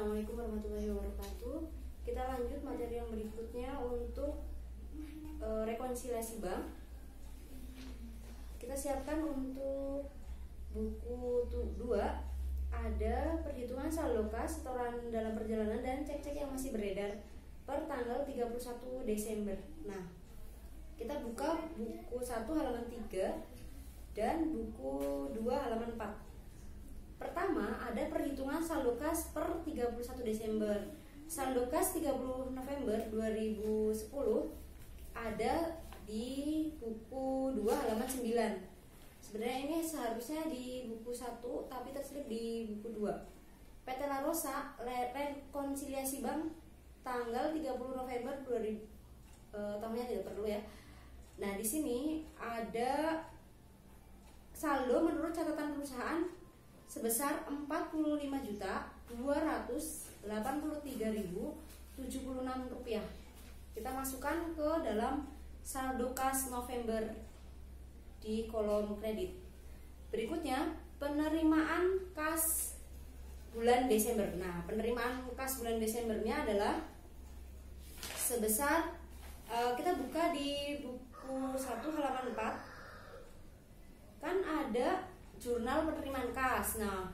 Assalamualaikum warahmatullahi wabarakatuh. Kita lanjut materi yang berikutnya untuk rekonsiliasi bank. Kita siapkan untuk buku 2 ada perhitungan saldo kas, setoran dalam perjalanan, dan cek-cek yang masih beredar per tanggal 31 Desember. Nah, kita buka buku 1 halaman 3 dan buku 2 halaman 4. Pertama, ada perhitungan saldo kas per 31 Desember. Saldo kas 30 November 2010 ada di buku 2 halaman 9. Sebenarnya ini seharusnya di buku 1 tapi terselip di buku 2. PT La Rosa rekonsiliasi bank tanggal 30 November 2000. Tahunnya tidak perlu ya. Nah, di sini ada saldo menurut catatan perusahaan sebesar 45.283.076 rupiah. Kita masukkan ke dalam saldo kas November di kolom kredit. Berikutnya penerimaan kas bulan Desember. Nah, penerimaan kas bulan Desembernya adalah sebesar kita buka di buku 1 halaman 4. Kan ada jurnal penerimaan kas. Nah,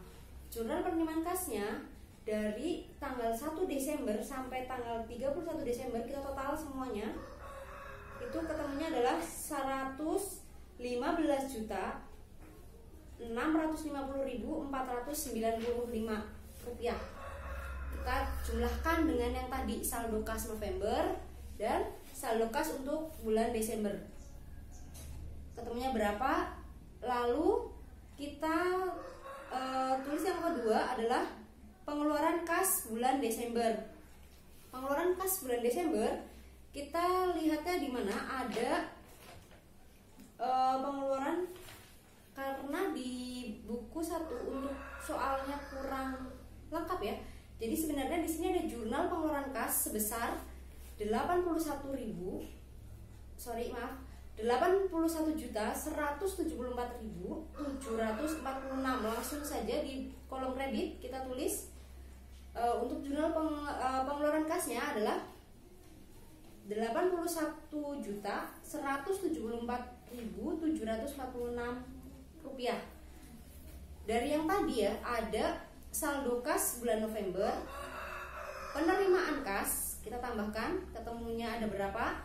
jurnal penerimaan kasnya dari tanggal 1 Desember sampai tanggal 31 Desember kita total semuanya itu ketemunya adalah 115.650.495 rupiah. Kita jumlahkan dengan yang tadi saldo kas November dan saldo kas untuk bulan Desember. Ketemunya berapa? Lalu kita tulis yang kedua adalah pengeluaran kas bulan Desember. Pengeluaran kas bulan Desember kita lihatnya di mana ada pengeluaran, karena di buku 1 untuk soalnya kurang lengkap ya. Jadi sebenarnya di sini ada jurnal pengeluaran kas sebesar 81.174.746. Langsung saja di kolom kredit kita tulis untuk jurnal pengeluaran kasnya adalah 81.174.746 rupiah. Dari yang tadi ya ada saldo kas bulan November, penerimaan kas kita tambahkan, ketemunya ada berapa?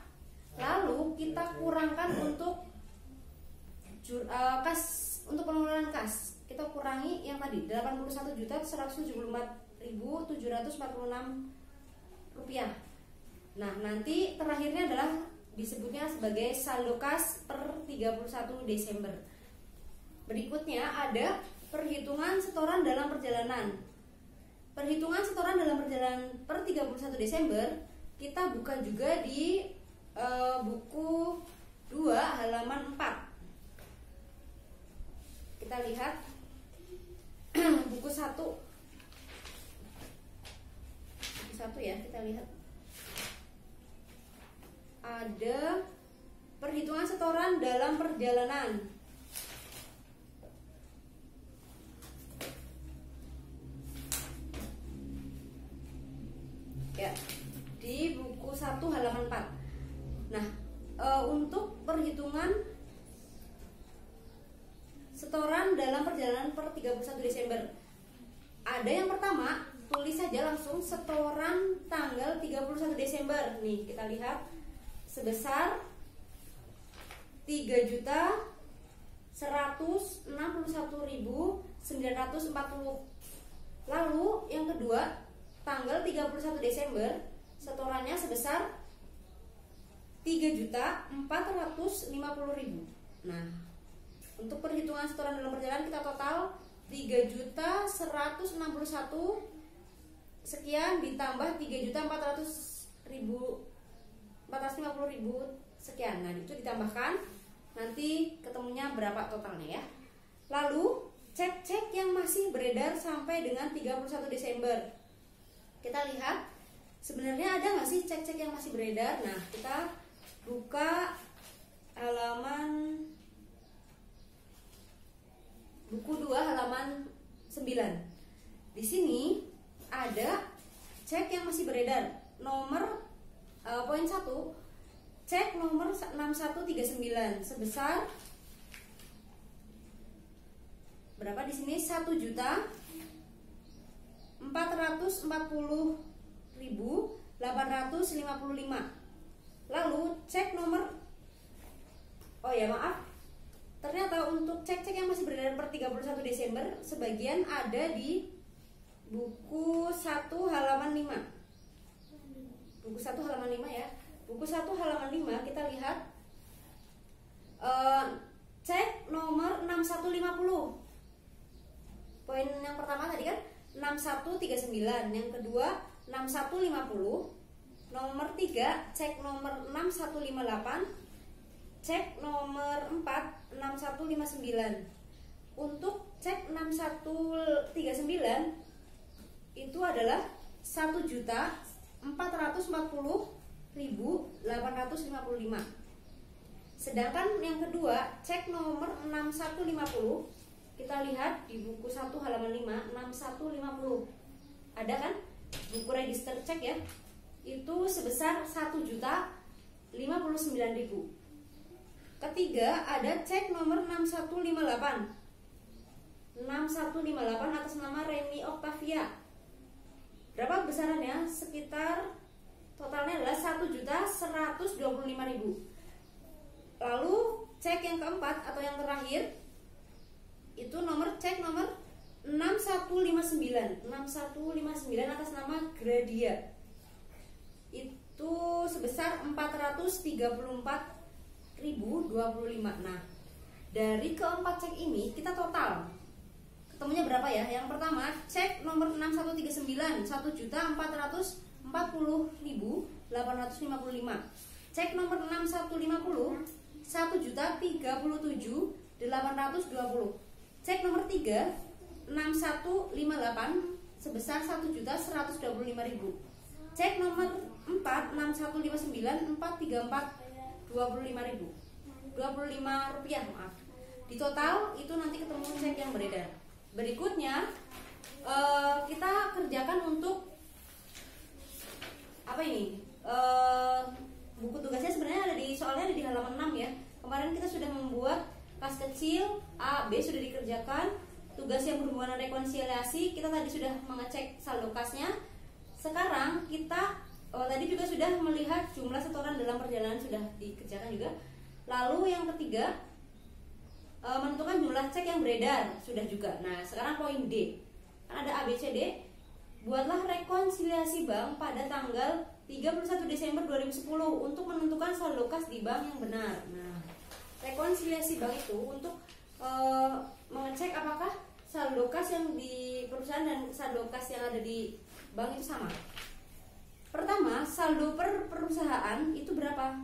Lalu kita kurangkan untuk kas, untuk pengeluaran kas kita kurangi yang tadi 81.174.746 rupiah. Nah, nanti terakhirnya adalah disebutnya sebagai saldo kas per 31 Desember. Berikutnya ada perhitungan setoran dalam perjalanan. Perhitungan setoran dalam perjalanan per 31 Desember kita buka juga di buku 2 halaman 4. Kita lihat buku 1 ya, kita lihat ada perhitungan setoran dalam perjalanan. Ya, di buku 1 halaman 4. Nah, untuk perhitungan setoran dalam perjalanan per 31 Desember ada yang pertama, tulis saja langsung setoran tanggal 31 Desember. Nih, kita lihat sebesar 3.161.940. Lalu yang kedua, tanggal 31 Desember setorannya sebesar 3.450.000. Nah, untuk perhitungan setoran dalam perjalanan kita total 3.161 sekian ditambah 3.450.000 sekian. Nah, itu ditambahkan, nanti ketemunya berapa totalnya ya. Lalu cek-cek yang masih beredar sampai dengan 31 Desember. Kita lihat sebenarnya ada nggak sih cek-cek yang masih beredar. Nah, kita buka halaman buku 2 halaman 9. Di sini ada cek yang masih beredar nomor poin 1, cek nomor 6139 sebesar berapa di sini? 1.440.855. Lalu cek nomor ternyata untuk cek-cek yang masih beredar per 31 Desember sebagian ada di buku 1 halaman 5. Buku 1 halaman 5 ya. Buku 1 halaman 5 kita lihat cek nomor 6150. Poin yang pertama tadi kan 6139, yang kedua 6150. Nomor 3 cek nomor 6158, cek nomor 4 6159. Untuk cek 6139 itu adalah 1.440.855. Sedangkan yang kedua cek nomor 6150, kita lihat di buku 1 halaman 5, 6150. Ada kan buku register cek ya? Itu sebesar 1.059.000. Ketiga ada cek nomor 6158. 6158 atas nama Reni Octavia. Berapa besarannya? Sekitar totalnya adalah 1.125.000. Lalu cek yang keempat atau yang terakhir itu cek nomor 6159. 6159 atas nama Gradia. Itu sebesar 434.025. Nah, dari keempat cek ini kita total ketemunya berapa ya? Yang pertama cek nomor 6139 1.440.855. Cek nomor 6150 1.037.820. Cek nomor 3 6158 sebesar 1.125.000. Cek nomor 4 6159 434.25.000. 25 rupiah, maaf. Di total itu nanti ketemu cek yang beredar. Berikutnya kita kerjakan untuk apa ini? Buku tugasnya sebenarnya soalnya ada di halaman 6 ya. Kemarin kita sudah membuat kas kecil A, B sudah dikerjakan. Tugas yang berhubungan dengan rekonsiliasi kita tadi sudah mengecek saldo kasnya. Sekarang kita tadi juga sudah melihat jumlah setoran dalam perjalanan sudah dikerjakan juga. Lalu yang ketiga menentukan jumlah cek yang beredar sudah juga. Nah, sekarang poin D. Kan ada A, B, C, D. Buatlah rekonsiliasi bank pada tanggal 31 Desember 2010 untuk menentukan saldo kas di bank yang benar. Nah, rekonsiliasi bank itu untuk mengecek apakah saldo kas yang di perusahaan dan saldo kas yang ada di bank itu sama. Pertama, saldo per perusahaan itu berapa?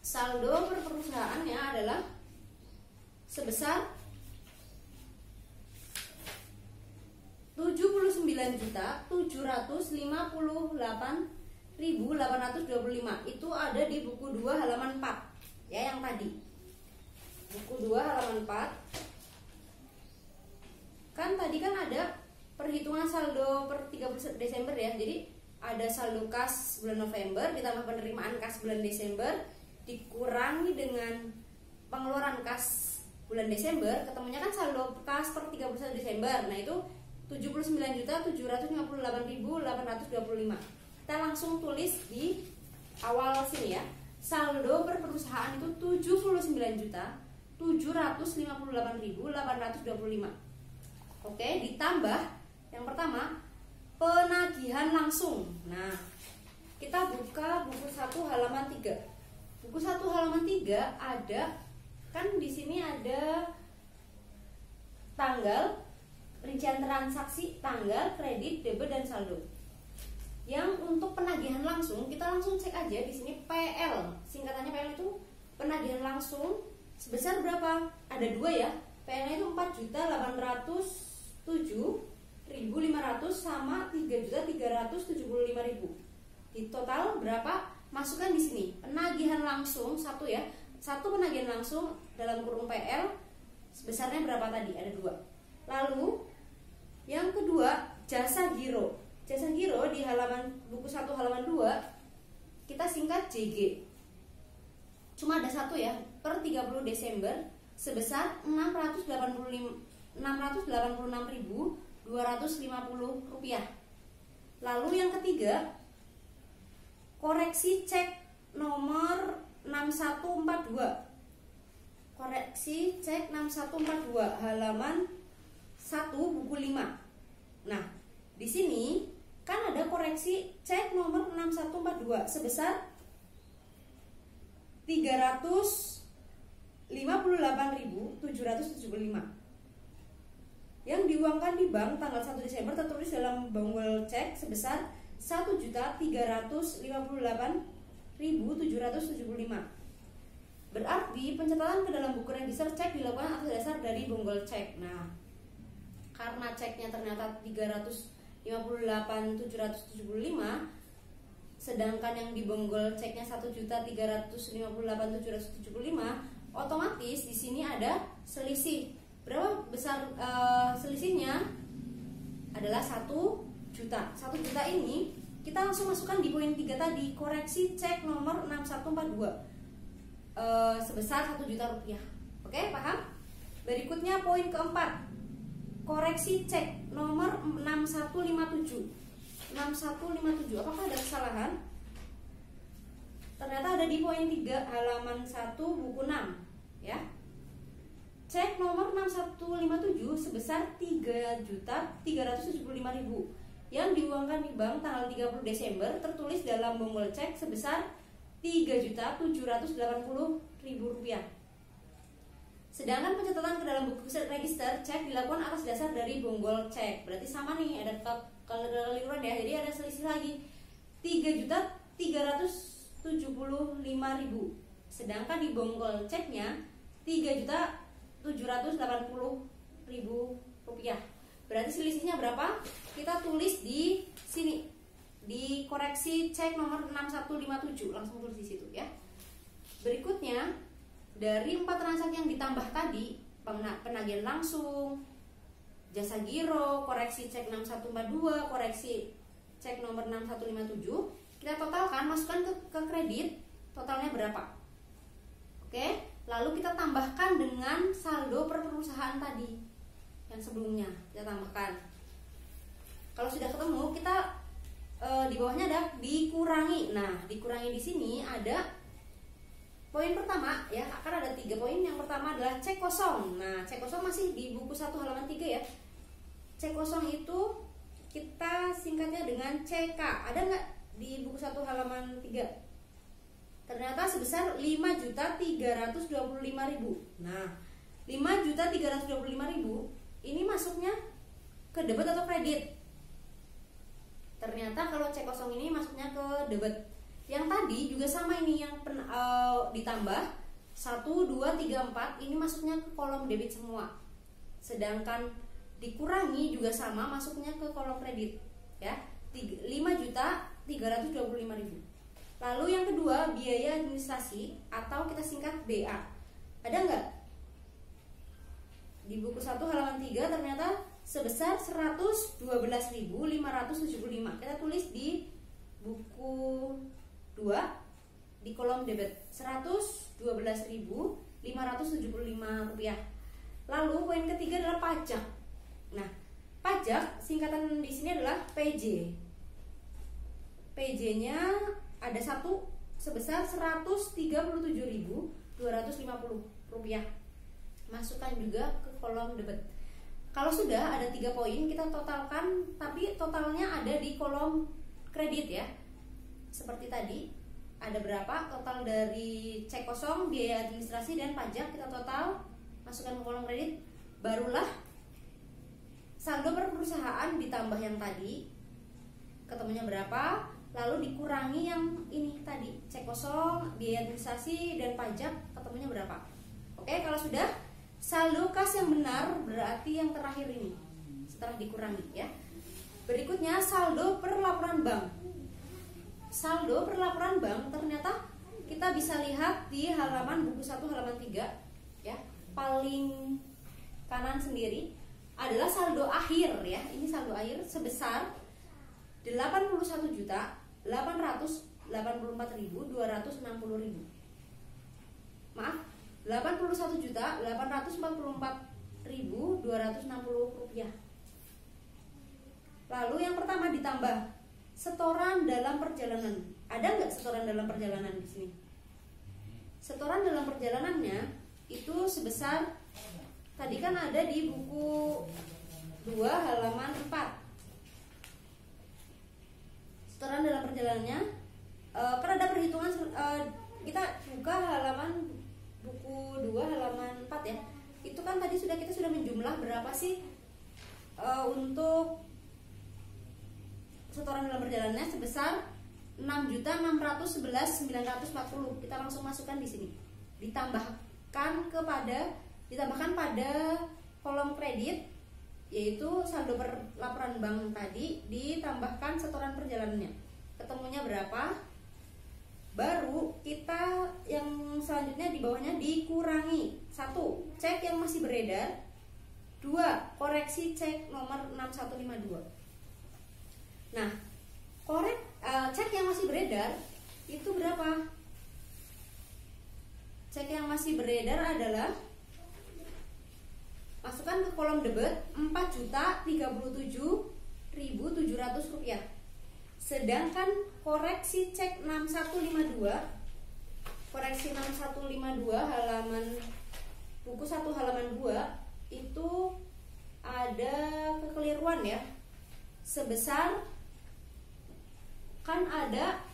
Saldo per perusahaannya adalah sebesar 79.758.825. Itu ada di buku 2 halaman 4 ya, yang tadi. Buku 2 halaman 4. Kan tadi kan ada perhitungan saldo per 31 Desember ya. Jadi ada saldo kas bulan November ditambah penerimaan kas bulan Desember dikurangi dengan pengeluaran kas bulan Desember, ketemunya kan saldo kas per 31 Desember. Nah, itu 79.758.825. Kita langsung tulis di awal sini ya. Saldo per perusahaan itu 79.758.825. Oke, ditambah yang pertama penagihan langsung. Nah, kita buka buku 1 halaman 3. Buku 1 halaman 3 ada kan di sini ada tanggal, rincian transaksi, tanggal, kredit, debit dan saldo. Yang untuk penagihan langsung kita langsung cek aja di sini PL. Singkatannya PL itu penagihan langsung sebesar berapa? Ada 2 ya. PL-nya itu 4.807.500 sama 3.375.000. Di total berapa? Masukkan di sini penagihan langsung 1 ya. 1 penagihan langsung dalam kurung PL sebesarnya berapa tadi? Ada 2. Lalu yang kedua jasa giro. Jasa giro di halaman buku 1 halaman 2 kita singkat JG. Cuma ada satu ya, per 30 Desember sebesar Rp686.250. Lalu yang ketiga, koreksi cek nomor 6142. Koreksi cek 6142 halaman 1 buku 5. Nah, di sini kan ada koreksi cek nomor 6142 sebesar 358.775 yang diuangkan di bank tanggal 1 Desember tertulis dalam bonggol cek sebesar 1.358.775. Berarti pencatatan ke dalam buku register cek dilakukan atas dasar dari bonggol cek. Nah, karena ceknya ternyata 358.775, sedangkan yang dibonggol ceknya 1.358.775, otomatis di sini ada selisih. Berapa besar selisihnya? Adalah 1 juta. 1 juta ini kita langsung masukkan di poin 3 tadi, koreksi cek nomor 6142 sebesar 1 juta rupiah. Oke, paham? Berikutnya poin keempat, koreksi cek nomor 6157. 6157, apakah ada kesalahan? Ternyata ada di poin 3 halaman 1 buku 6 ya. Cek nomor 6157 sebesar 3.375.000 yang diuangkan di bank tanggal 30 Desember tertulis dalam bonggol cek sebesar 3.780.000 rupiah. Sedangkan pencatatan ke dalam buku register cek dilakukan atas dasar dari bonggol cek. Berarti sama nih, ada kekeliruan ya. Jadi ada selisih lagi 3.375.000. Sedangkan di bonggol ceknya 3.780.000 rupiah. Berarti selisihnya berapa? Kita tulis di sini, di koreksi cek nomor 6157, langsung tulis di situ ya. Berikutnya, dari 4 transaksi yang ditambah tadi, penagihan langsung, jasa giro, koreksi cek 6142, koreksi cek nomor 6157, kita totalkan, masukkan ke kredit, totalnya berapa? Oke, lalu kita tambahkan dengan saldo per perusahaan tadi yang sebelumnya, kita tambahkan. Kalau sudah ketemu, kita di bawahnya ada dikurangi. Nah, dikurangi di sini ada poin pertama ya, akan ada 3 poin. Yang pertama adalah cek kosong. Nah, cek kosong masih di buku 1 halaman 3 ya. Cek kosong itu kita singkatnya dengan CK. Ada nggak di buku 1 halaman 3? Ternyata sebesar 5.325.000. Nah, 5.325.000 ini masuknya ke debit atau kredit? Ternyata kalau cek kosong ini masuknya ke debit. Yang tadi juga sama ini, yang ditambah 1, 2, 3, 4 ini masuknya ke kolom debit semua. Sedangkan dikurangi juga sama, masuknya ke kolom kredit ya. 5.325.000. Lalu yang kedua, biaya administrasi atau kita singkat BA. Ada nggak? Di buku 1 halaman 3 ternyata sebesar 112.575. Kita tulis di buku 2 di kolom debit 112.575 rupiah. Lalu poin ketiga adalah pajak. Nah, pajak singkatan di sini adalah PJ. PJ-nya ada satu sebesar 137.250 rupiah. Masukkan juga ke kolom debit. Kalau sudah ada 3 poin, kita totalkan, tapi totalnya ada di kolom kredit ya. Seperti tadi, ada berapa total dari cek kosong, biaya administrasi dan pajak, kita total masukkan ke kolom kredit. Barulah saldo per perusahaan ditambah yang tadi, ketemunya berapa, lalu dikurangi yang ini tadi, cek kosong, biaya administrasi dan pajak, ketemunya berapa. Oke, kalau sudah, saldo kas yang benar berarti yang terakhir ini setelah dikurangi ya. Berikutnya saldo per laporan bank. Saldo per laporan bank ternyata kita bisa lihat di halaman buku 1 halaman 3 ya. Paling kanan sendiri adalah saldo akhir ya. Ini saldo akhir sebesar 81.884.260. Maaf, 81.844.260 rupiah. Lalu yang pertama ditambah setoran dalam perjalanan. Ada nggak setoran dalam perjalanan di sini? Setoran dalam perjalanannya itu sebesar, tadi kan ada di buku 2 halaman 4. Setoran dalam perjalanannya kan ada perhitungan, kita buka halaman buku 2 halaman 4 ya. Itu kan tadi kita sudah menjumlah berapa sih untuk setoran dalam perjalanannya sebesar 6.611.940. Kita langsung masukkan di sini. Ditambahkan pada kolom kredit, yaitu saldo per laporan bank tadi, ditambahkan setoran perjalanannya. Ketemunya berapa? Baru kita yang selanjutnya di bawahnya dikurangi. 1. Cek yang masih beredar. 2. Koreksi cek nomor 6152. Nah, cek yang masih beredar itu berapa? Cek yang masih beredar adalah, masukkan ke kolom debit, 4.037.700 rupiah. Sedangkan koreksi cek 6152, koreksi 6152 halaman buku 1 halaman 2 itu ada kekeliruan ya. Sebesar, kan ada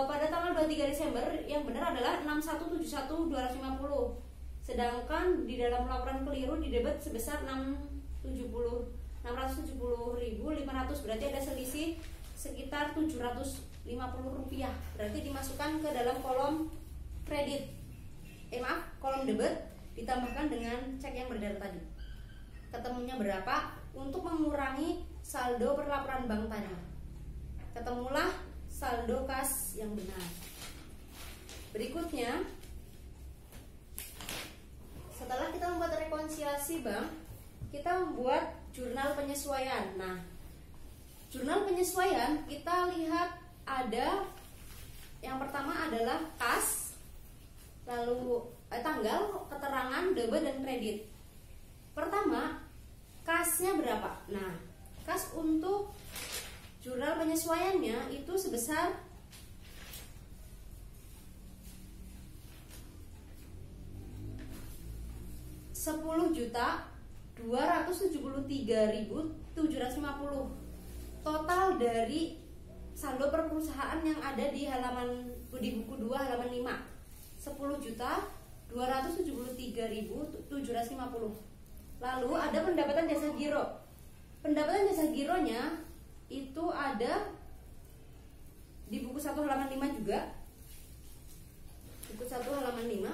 pada tanggal 23 Desember yang benar adalah 6.171.250. Sedangkan di dalam laporan keliru didebet sebesar 670.500. Berarti ada selisih sekitar 750 rupiah. Berarti dimasukkan ke dalam kolom kredit. Kolom debit ditambahkan dengan cek yang beredar tadi. Ketemunya berapa? Untuk mengurangi saldo per laporan bank tadi. Ketemulah saldo kas yang benar. Berikutnya, setelah kita membuat rekonsiliasi bank, kita membuat jurnal penyesuaian. Nah, jurnal penyesuaian kita lihat ada yang pertama adalah kas, lalu tanggal, keterangan, debit dan kredit. Pertama, kasnya berapa? Nah, kas untuk jurnal penyesuaiannya itu sebesar 10.273.750. Total dari saldo per perusahaan yang ada di buku 2 halaman 5, 10.273.750. Lalu ada pendapatan jasa giro. Pendapatan jasa gironya itu ada di buku 1 halaman 5 juga. Buku 1 halaman 5.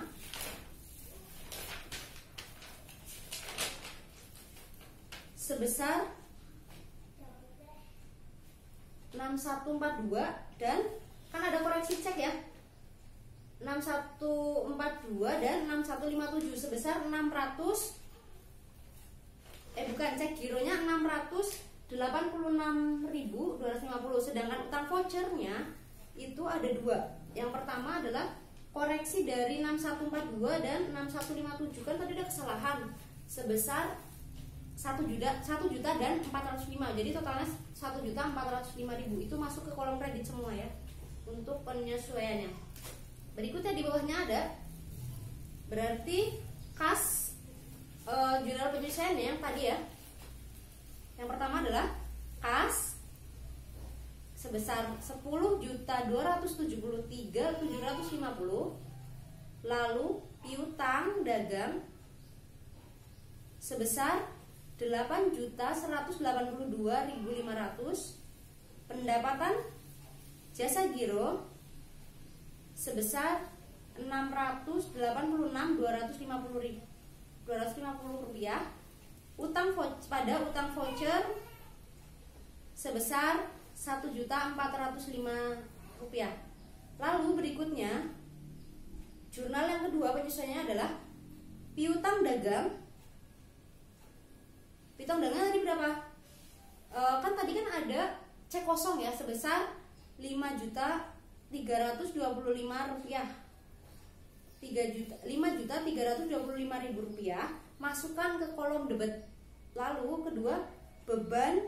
Sebesar 6142 dan kan ada koreksi cek ya. 6142 dan 6157 sebesar 600 cek gironya 686.250. Sedangkan utang vouchernya itu ada 2. Yang pertama adalah koreksi dari 6142 dan 6157, kan tadi ada kesalahan sebesar 1 juta dan 405. Jadi totalnya 1.405.000. Itu masuk ke kolom kredit semua ya untuk penyesuaiannya. Berikutnya di bawahnya ada, berarti kas jurnal penyesuaiannya yang tadi ya. Yang pertama adalah kas sebesar 10.273.750. Lalu piutang dagang sebesar 8.182.500. Pendapatan jasa giro sebesar 686.250 rupiah. Utang voucher sebesar 1.405 rupiah. Lalu berikutnya jurnal yang kedua penyesuaiannya adalah piutang dagang. Piutang dagang tadi berapa? Kan tadi kan ada cek kosong ya sebesar 5.325.000 rupiah. 5.325.000 rupiah masukkan ke kolom debit. Lalu kedua, beban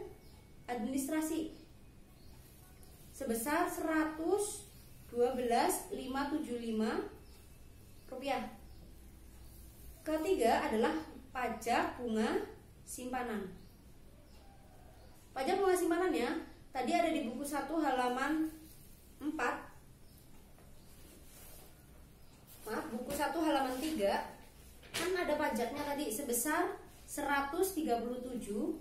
administrasi sebesar 112.575 rupiah. Ketiga adalah pajak bunga simpanan. Pajak bunga simpanannya tadi ada di buku 1 halaman 4. Maaf, buku 1 halaman 3 kan ada pajaknya tadi sebesar 137.250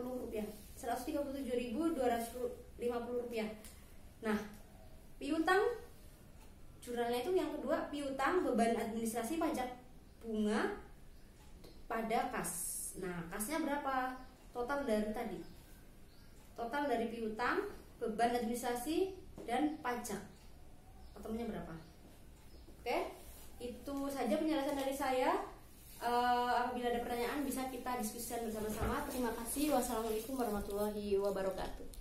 rupiah. 137.250 rupiah. Nah, piutang jurnalnya itu yang kedua, piutang beban administrasi pajak bunga pada kas. Nah, kasnya berapa? Total dari tadi. Total dari piutang, beban administrasi dan pajak. Ketemunya berapa? Oke, itu saja penjelasan dari saya. Apabila ada pertanyaan bisa kita diskusikan bersama-sama. Terima kasih. Wassalamualaikum warahmatullahi wabarakatuh.